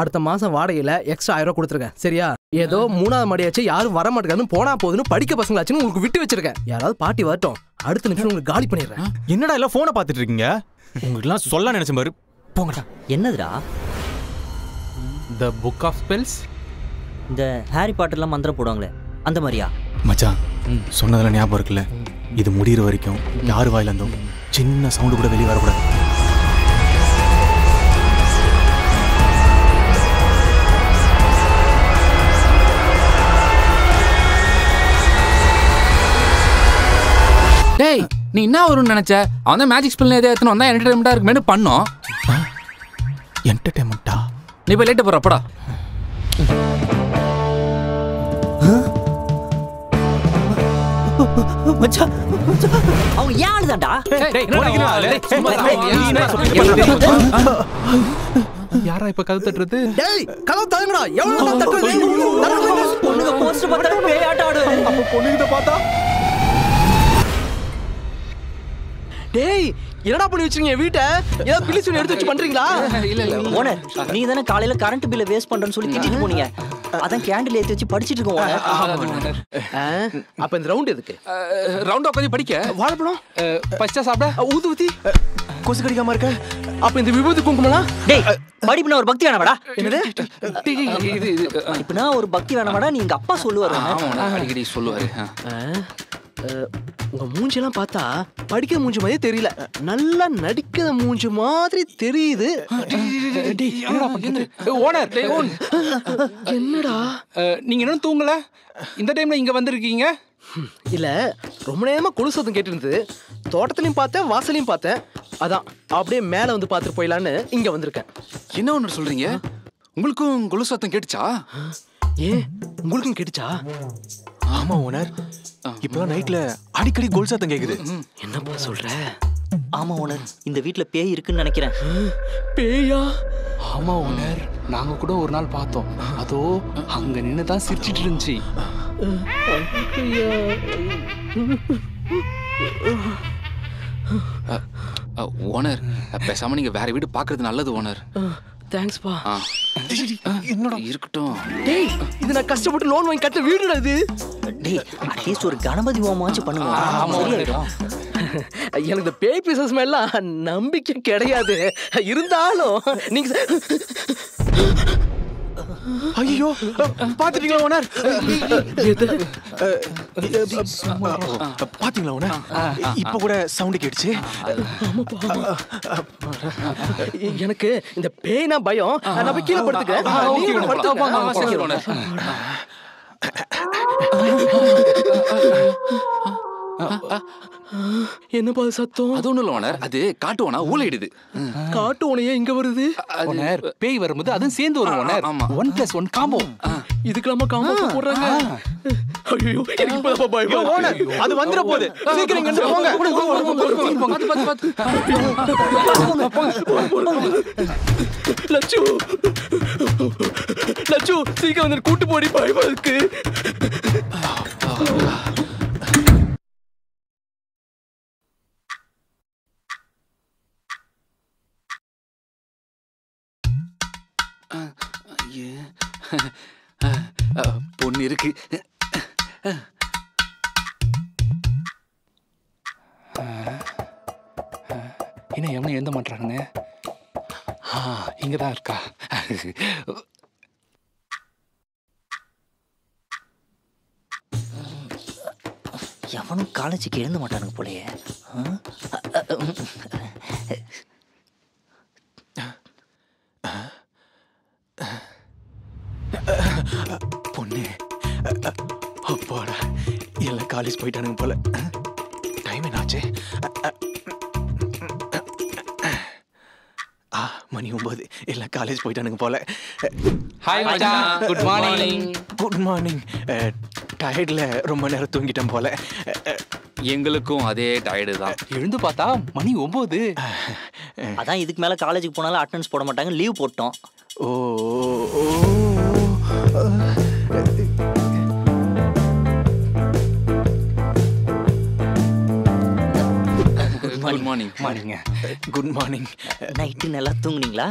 அடுத்த மாசம் வாடகையில எக்ஸ்ட்ரா 1000 ரூபாய் கொடுத்துருக்கேன். சரியா? ஏதோ 3வது மாடியாச்சு யாரும் வர மாட்டேங்கான்னு போனா போதுன்னு படிக்க பசங்களாச்சுன்னு உங்களுக்கு விட்டு வச்சிருக்கேன். யாராவது பாட்டி வரட்டும், அடுத்த நிமிஷம் உங்களுக்கு காலி பண்ணிடுறேன். என்னடா எல்லாம் போனை பார்த்துட்டு இருக்கீங்க? உங்களுக்குலாம் சொல்ல நினைச்ச பாரு. போங்கடா. என்னதுடா? The Book of Spells. இந்த ஹாரி பாட்டர்லாம் மந்திரம் போடுவாங்களே அந்த மாதிரியா? மச்சான் சொன்னதெல்லாம் ஞாபகம் இருக்குல்ல? இது முடிகிற வரைக்கும் யார் வாயில இருந்தோம் சின்ன சவுண்டு கூட வெளியே வரக்கூடாது. டேய் நீ என்ன வரும்னு நினைச்ச? அவன் தான் மேஜிக் ஸ்பெல் எதை எத்தனை வந்தா என்டர்டைன்மெண்டா இருக்குமேனு பண்ணோம். என்டர்டைன்மெண்டா? நீ போய் லேட்டு போற அப்படா. மச்சான் அவங்க யாருதான்டா? யாரா இப்ப கதவு தட்டுறது? டேய் கதவு தரங்கடா. எவ்வளவு தட்டுறது? பொண்ணுங்க போஸ்டர் பார்த்தா பேய் ஆட்ட ஆடு. அப்ப பொண்ணுகிட்ட பார்த்தா டேய் என்னடா பண்ணி வச்சிருக்கீங்க வீட்டை? ஏதோ பில்லி சொல்லி எடுத்து வச்சு பண்றீங்களா? இல்ல ஓனர் நீங்க தானே காலையில கரண்ட் பில்ல வேஸ்ட் பண்றேன்னு சொல்லி திட்டிட்டு போனீங்க. அதான் கேண்டில் ஏத்தி வச்சு படிச்சிட்டு இருக்கோம் ஓனர். அப்ப இந்த ரவுண்ட் எதுக்கு? ரவுண்டா உட்காந்து படிக்க. வாழைப்பழம் ஃபர்ஸ்டா சாப்பிட. ஊது ஊத்தி கொசு கடிக்காம இருக்க. அப்ப இந்த விபூதி குங்குமலாம்? டேய் படிப்புனா ஒரு பக்தி வேணாமாடா? என்னது? இது படிப்புனா ஒரு பக்தி வேணாமாடா? நீங்க அப்பா சொல்லுவாரு. அடிக்கடி சொல்லுவாரு. உங்க மூஞ்செல்லாம் பார்த்தா படிக்கிற மூஞ்சி மாதிரி தெரியல, நல்லா நடிக்கிற மூஞ்சி மாதிரி தெரியுது. ஓனர் என்னடா நீங்க இன்னும் தூங்கல? இந்த டைம்ல இங்க வந்திருக்கீங்க? இல்ல ரொம்ப நேரமா கொலு சத்தம் கேட்டு இருந்தது. தோட்டத்திலையும் பார்த்தேன், வாசலையும் பார்த்தேன். அதான் அப்படியே மேல வந்து பார்த்துட்டு போயிடலான்னு இங்க வந்திருக்கேன். என்ன ஒன்று சொல்றீங்க? உங்களுக்கும் கொலு சத்தம் கேட்டுச்சா? ஏன் உங்களுக்கும் கேட்டுச்சா? ஆமா ஓனர், இப்பதான் நைட்ல அடிக்கடி கோல் சத்தம் கேக்குது. என்னப்பா சொல்ற? ஆமா ஓனர், இந்த வீட்ல பேய் இருக்குன்னு நினைக்கிறேன். பேயா? ஆமா ஓனர், நாங்க கூட ஒரு நாள் பார்த்தோம். அதோ அங்க நின்னு தான் சிரிச்சிட்டு இருந்துச்சு. ஓனர் பேசாம நீங்க வேற வீடு பாக்குறது நல்லது ஓனர். தேங்க்ஸ் பா. என்னடா இருக்கட்டும். டேய் இது நான் கஷ்டப்பட்டு லோன் வாங்கி கட்ட வீடுடா இது. டேய் அட்லீஸ்ட் ஒரு கணபதி ஹோமமாச்சும் பண்ணுங்க. சரியாயிடும். எனக்கு இந்த பேய் பிசாசு மேல நம்பிக்கை கிடையாது. இருந்தாலும் நீங்க ஐயோ பாத்துட்டீங்களா ஓனர்? பாத்தீங்களா ஓனர்? இப்ப கூட சவுண்ட் கேட்டுச்சு. எனக்கு இந்த பேய்னா பயம். நான் போய் கீழே படுத்துக்கிறேன். என்னப்பா சத்தம்? அது ஒண்ணும் இல்ல ஓனர், அது காட்டுவோனா ஊளையிடுது. காட்டு ஓனையே இங்க வருது. ஓனர் பேய் வரும்போது அதுவும் சேர்ந்து வரும் ஓனர். 1+1 காம்போ. இதுக்கெல்லாமா காம்போ போடுறாங்க? ஐயோ எனக்கு இப்பதான் பயமா ஓனர் அது வந்துற போகுது. சீக்கிரம் இங்க இருந்து போங்க. லட்சு லட்சு சீக்கிரம் வந்து கூட்டு போடி, பயமா இருக்கு. பொண்ணு இருக்கு. என்ன எவனும் எழுத மாட்டானுங்க. இங்கதான் இருக்கா? எவனும் காலேஜுக்கு எழுத மாட்டானுங்க போலயே. பொண்ணு அப்பாடா எல்லாம் காலேஜ் போயிட்டானுங்க போல. டைம் என்னாச்சு? மணி 9. எல்லாம் காலேஜ் போயிட்டானுங்க போல. ஹாய் மச்சான், குட் மார்னிங். Good morning. டயர்ட்ல ரொம்ப நேரம் தூங்கிட்டேன் போல. எங்களுக்கும் அதே டயர்டு தான். எழுந்து பார்த்தா மணி 9. அதான் இதுக்கு மேல காலேஜுக்கு போனாலும் அட்டெண்டன்ஸ் போட மாட்டாங்க, லீவ் போட்டோம். Oh good morning. Good morning. Night நல்லா தூங்குனீங்களா?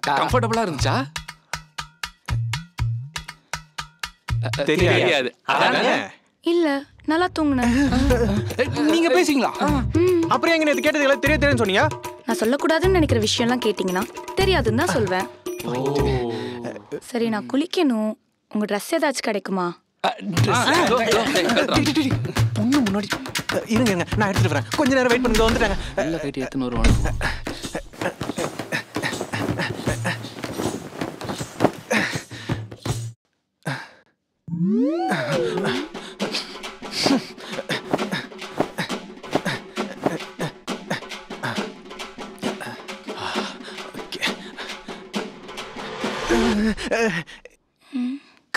கம்ஃபர்டபுளா இருந்துச்சா? தெரியாது. அதானே? இல்ல நல்லா தூங்குனேன். நீங்க பேசிங்களா? அப்புறம் எங்க நேத்து கேட்டது எல்லாம் தெரியாதுன்னு சொன்னீங்க? நான் சொல்லக்கூடாதுன்னு நினைக்கிற விஷயம்லாம் கேட்டீங்கன்னா தெரியாதுன்னு தான் சொல்வேன். சரி நான் குளிக்கணும். உங்க ட்ரெஸ் ஏதாச்சும் கிடைக்குமா? பொண்ணு முன்னாடி இருங்க இருங்க, நான் எடுத்துட்டு வரேன். கொஞ்ச நேரம் வெயிட் பண்ணுங்க, வந்துட்டாங்க. நல்ல கைட்டு எத்தனை வருவாங்க?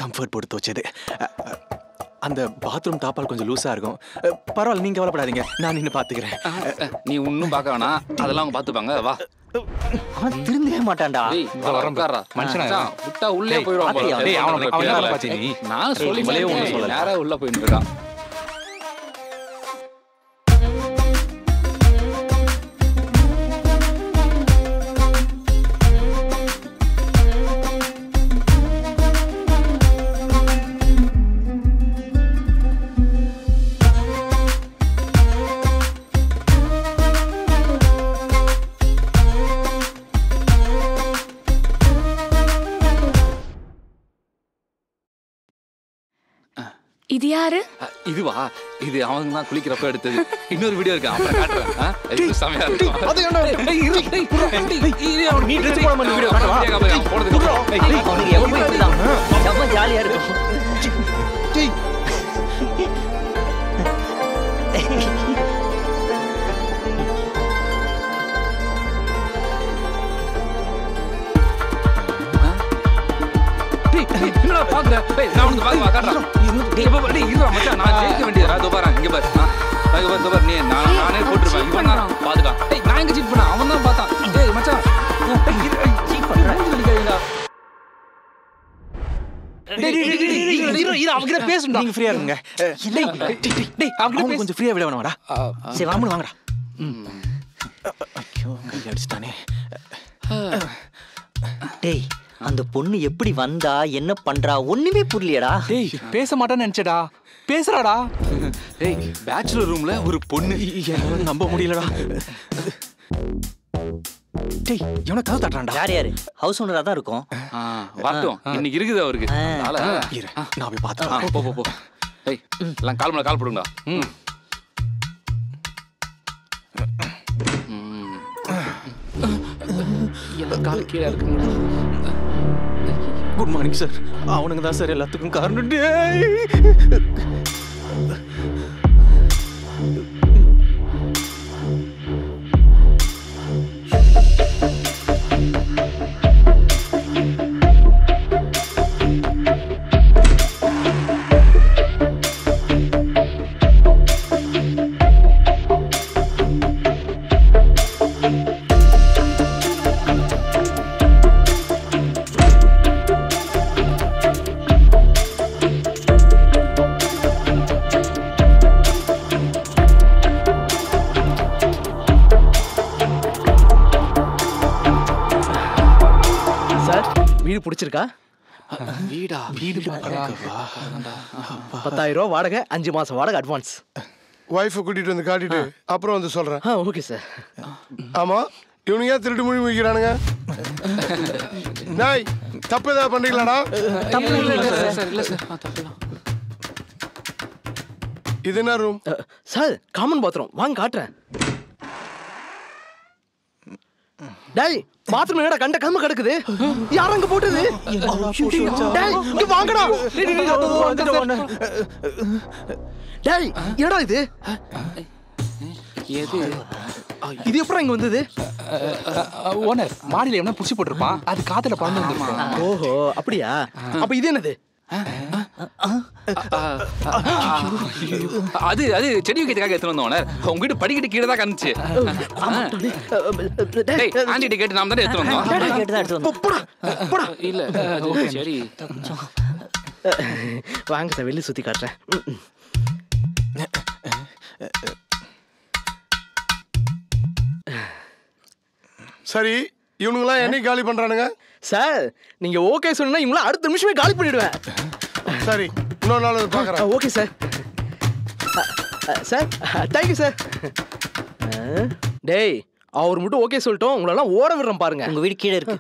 கம்ஃபர்ட் போட்டு துவச்சது. அந்த பாத்ரூம் தாப்பால் கொஞ்சம் லூஸா இருக்கும். பரவாயில்ல, நீங்க கவலைப்படாதீங்க, நான் நின்று பாத்துக்கிறேன். நீ ஒன்னும் பார்க்க வேணாம், அதெல்லாம் அவங்க பாத்துப்பாங்க. வா. அவன் திருந்தவே மாட்டான்டா. மனுஷனா விட்டா உள்ளே போயிடுவான். நான் சொல்லி நேரா உள்ள போயிட்டு இருக்கான். இது யாரு? இதுவா? இது அவங்க தான் குளிக்கிறப்ப எடுத்தது. இன்னொரு வீடியோ இருக்கு, அப்புறம் காட்டுறேன். இது செமையா இருக்கும். அது என்ன? நீ ட்ரெஸ் போடாம இந்த வீடியோ காட்டுவா? அவனுக்கு எவ்வளவு இப்படிதான் ரொம்ப ஜாலியா இருக்கும். என்னடா பாக்குற? நான் உனக்கு பாக்க காட்டுறேன். மச்சான், நான் ஜெயிக்க வேண்டியதா? இதோ பாரு, இங்க பாரு. இதோ பாரு, நீ நானே போட்டுருப்பேன். இவன் தான் பாத்துக்கா. நான் எங்க சீட் பண்ண? அவன் தான் பார்த்தான். டேய் மச்சான், சீட் பண்றேன். அவங்க பேசுங்க, நீங்க ஃப்ரீயா இருங்க. அவங்க கொஞ்சம் ஃப்ரீயா விட வேணாடா. சரி வாங்கணும், வாங்கடா. ஐயோ, கை அடிச்சிட்டானே. டேய், அந்த பொண்ணு எப்படி வந்தா, என்ன பண்றா, ஒண்ணுமே புரியலையடா. டேய், பேச மாட்டான்னு நினைச்சடா, பேசுறாடா. டேய், பேச்சுலர் ரூம்ல ஒரு பொண்ணு. என்னால நம்ப முடியலடா. டேய், இவனை கதவு தட்டுறான்டா. யார் யாரு? ஹவுஸ் ஓனரா தான் இருக்கும். வரட்டும், இன்னைக்கு இருக்குது அவருக்கு. இரு, நான் போய் பார்த்துறேன். போ போ போ. டேய், எல்லாம் கால் மேல கால் போடுங்கடா. எல்லாம் கால் கீழே இருக்குங்க. Good morning sir. அவனுங்க தான் சார் எல்லாத்துக்கும் காரணம். வீடு பிடிச்சிருக்கா? வீடா? வீடு பார்க்கலாம். 10,000 ரூபா வாடகை, 5 மாசம் வாடகை அட்வான்ஸ். வைஃபை கூட்டிட்டு வந்து காட்டிட்டு அப்புறம் வந்து சொல்றேன். Okay sir. ஆமா, இவனுங்க ஏன் திருட்டு மொழி முடிக்கிறானுங்க? நாய், தப்பு ஏதாவது பண்றீங்களாடா? இது என்ன ரூம்? Sir, common bathroom. வாங்க காட்டுறேன். டேய், பாத்ரூம் என்னடா கண்ட கம்ம கிடக்குது? யார் அங்க போட்டது? டேய், இங்க வாங்கடா. டேய், என்னடா இது? இது எப்பறம் இங்க வந்தது? ஓனர் மாடியில என்ன புடிச்சு போட்டுருப்பான், அது காத்துல பறந்து வந்திருக்கும். ஓஹோ, அப்படியா? அப்ப இது என்னது? அது அது செடி வைக்கிறதுக்காக எடுத்து வந்தோம் ஓனர். உங்க வீட்டு படிக்கட்டு கீழே தான் கண்டுச்சு. டேய், ஆண்டிட்ட கேட்டு நாம தான் எடுத்து வந்தோம். கேட்டு தான் எடுத்து வந்தோம். இல்ல, சரி வாங்க சார், வெளிய சுத்தி காட்டுறேன். சரி, இவனுங்களாம் என்னைக்கு காலி பண்றானுங்க? சார், நீங்க ஓகே சொன்னா இவங்கள அடுத்த நிமிஷமே காலி பண்ணிடுவேன். சரி இன்னொரு நாள் வந்து பார்க்குறேன். Okay sir. Sir thank you sir. டேய் அவர் மட்டும் ஓகே சொல்லிட்டோம், உங்களெல்லாம் ஓட விடுறோம் பாருங்க. உங்க வீடு கீழே இருக்கு.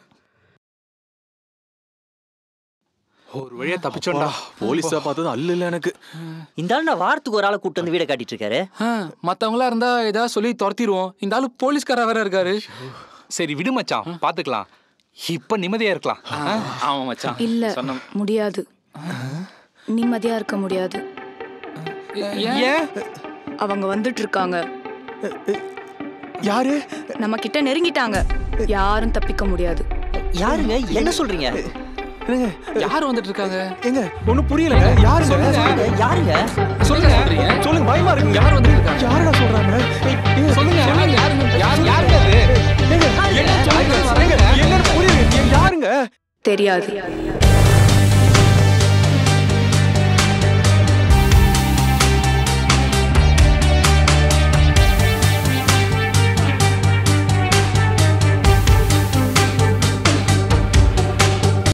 ஒரு வழியா தப்பிச்சோண்டா. போலீஸா பார்த்தது அல்ல இல்ல எனக்கு. இந்த ஆள் நான் வாரத்துக்கு ஒரு ஆளை கூட்டு வந்து வீடை காட்டிட்டு இருக்காரு. மத்தவங்களா இருந்தா ஏதாவது சொல்லி துரத்திடுவோம். இந்த ஆளு போலீஸ்காரா வேற இருக்காரு. சரி விடு மச்சான், பாத்துக்கலாம். இப்ப நிம்மதியா இருக்கலாம். ஆமா மச்சான். இல்ல முடியாது, நிம்மதியா இருக்க முடியாது. ஏன்? அவங்க வந்துட்டு இருக்காங்க. யாரு? நம்ம கிட்ட நெருங்கிட்டாங்க. யாரும் தப்பிக்க முடியாது. யாருங்க? என்ன சொல்றீங்க? யாரு வந்துட்டு இருக்காங்க? எங்க ஒண்ணும் புரியலங்க. யாரு சொல்லுங்க? யாருங்க? சொல்லுங்க சொல்றீங்க. சொல்லுங்க, பயமா இருக்கு. யார் வந்துட்டு இருக்காங்க? யாருடா சொல்றாங்க? சொல்லுங்க யாருங்க அது? என்னன்னு புரியுது. யாருங்க? தெரியாது.